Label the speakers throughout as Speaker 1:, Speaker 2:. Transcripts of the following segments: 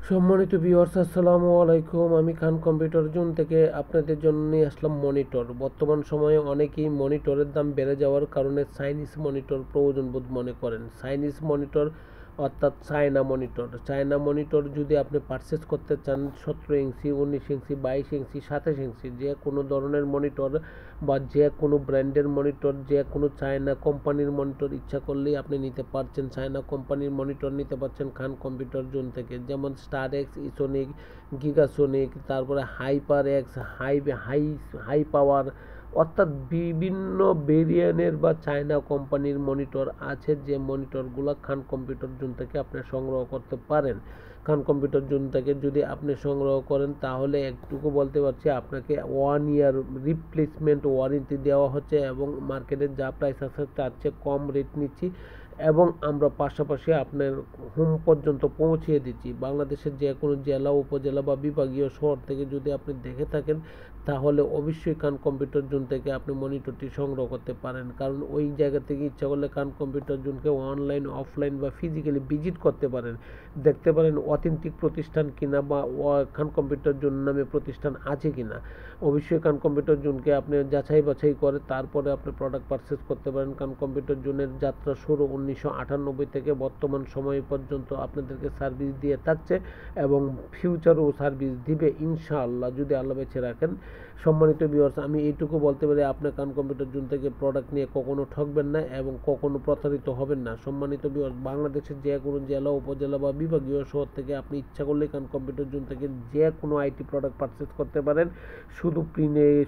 Speaker 1: সম্মানিত ভিউয়ার্স, আসসালামু আলাইকুম। আমি খান কম্পিউটার জোন থেকে আপনাদের জন্য নিয়ে আসলাম মনিটর। বর্তমান সময়ে অনেকেই মনিটরের দাম বেড়ে যাওয়ার কারণে চাইনিজ মনিটর প্রয়োজন বোধ মনে করেন। চাইনিজ মনিটর অর্থাৎ চায়না মনিটর যদি আপনি পারচেস করতে চান 17 ইঞ্চি, 19 ইঞ্চি, 22 ইঞ্চি, 27 ইঞ্চি যে কোনো ধরনের মনিটর বা যে কোনো ব্র্যান্ডের মনিটর, যে কোনো চায়না কোম্পানির মনিটর ইচ্ছা করলেই আপনি নিতে পারছেন। চায়না কোম্পানির মনিটর নিতে পারছেন খান কম্পিউটার জোন থেকে, যেমন স্টার এক্স, ইসোনিক, গিগাসোনিক, তারপরে হাইপার এক্স, হাই পাওয়ার, অর্থাৎ বিভিন্ন ভেরিয়েন্টের বা চায়না কোম্পানির মনিটর আছে, যে মনিটরগুলো খান কম্পিউটার জোন থেকে আপনি সংগ্রহ করতে পারেন। খান কম্পিউটার জোন থেকে যদি আপনি সংগ্রহ করেন তাহলে একটুকু বলতে পারছি আপনাকে 1 ইয়ার রিপ্লেসমেন্ট ওয়ারেন্টি দেওয়া হচ্ছে এবং মার্কেটের যা প্রাইস আছে তার চেয়ে কম রেট নিচ্ছি এবং আমরা পাশাপাশি আপনার হোম পর্যন্ত পৌঁছিয়ে দিচ্ছি। বাংলাদেশের যে কোনো জেলা, উপজেলা বা বিভাগীয় শহর থেকে যদি আপনি দেখে থাকেন তাহলে অবশ্যই খান কম্পিউটার জোন থেকে আপনি মনিটরটি সংগ্রহ করতে পারেন, কারণ ওই জায়গা থেকে ইচ্ছা করলে খান কম্পিউটার জোনকে অনলাইন, অফলাইন বা ফিজিক্যালি ভিজিট করতে পারেন, দেখতে পারেন অথেন্টিক প্রতিষ্ঠান কিনা বা খান কম্পিউটার জোন নামে প্রতিষ্ঠান আছে কিনা। অবশ্যই খান কম্পিউটার জোনকে আপনি যাচাই বাছাই করে তারপরে আপনি প্রোডাক্ট পারচেস করতে পারেন। খান কম্পিউটার জোনের যাত্রা শুরু 1998 থেকে বর্তমান সময় পর্যন্ত আপনাদেরকে সার্ভিস দিয়ে থাকছে এবং ফিউচারও সার্ভিস দিবে ইনশাআল্লাহ, যদি আল্লাহ বেঁচে রাখেন। সম্মানিত ভিউয়ার্স, আমি এইটুকু বলতে পারি আপনি খান কম্পিউটার জোন থেকে প্রোডাক্ট নিয়ে কখনো ঠকবেন না এবং কখনো প্রতারিত হবেন না। সম্মানিত ভিউয়ার্স, বাংলাদেশের যে কোনো জেলা, উপজেলা বা বিভাগীয় শহর থেকে আপনি ইচ্ছা করলে খান কম্পিউটার জোন থেকে যে কোনো আইটি প্রোডাক্ট পারচেস করতে পারেন।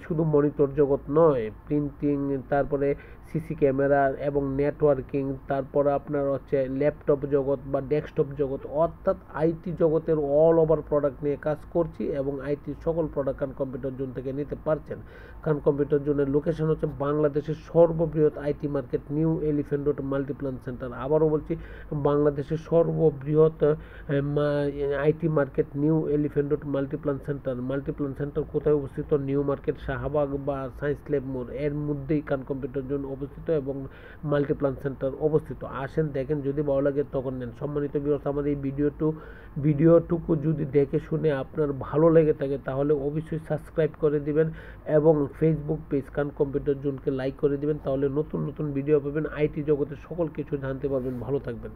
Speaker 1: শুধু মনিটর জগৎ নয়, প্রিন্টিং, তারপরে সিসি ক্যামেরা এবং নেটওয়ার্কিং, তারপর আপনার হচ্ছে ল্যাপটপ জগৎ বা ডেস্কটপ জগৎ, অর্থাৎ আইটি জগতের অল ওভার প্রোডাক্ট নিয়ে কাজ করছি এবং আইটির সকল প্রোডাক্ট খান কম্পিউটার জোন থেকে নিতে পারছেন। খান কম্পিউটার জোনের লোকেশন হচ্ছে বাংলাদেশের সর্ববৃহৎ IT market, new elephant road Multiplan centre. আবারও বলছি, বাংলাদেশের সর্ববৃহৎ IT market, new elephant road Multiplan centre. Multiplan centre কোথায় অবস্থিত? নিউ মার্কেট, শাহবাগ বা সায়েন্স ল্যাব মোড় এর মধ্যেই খান কম্পিউটার জোন অবস্থিত এবং মাল্টিপ্লান সেন্টার অবস্থিত। আসেন, দেখেন, যদি ভালো লাগে তখন নেন। সম্মানিত ভিউয়ার্স, আমার এই ভিডিওটুকু যদি দেখে শুনে আপনার ভালো লেগে থাকে তাহলে অবশ্যই সাবস্ক্রাইব করে দিবেন এবং ফেসবুক পেজ খান কম্পিউটার জোনকে লাইক করে দিবেন, তাহলে নতুন নতুন ভিডিও পাবেন, আইটি জগতের সকল কিছু জানতে পারবেন। ভালো থাকবেন।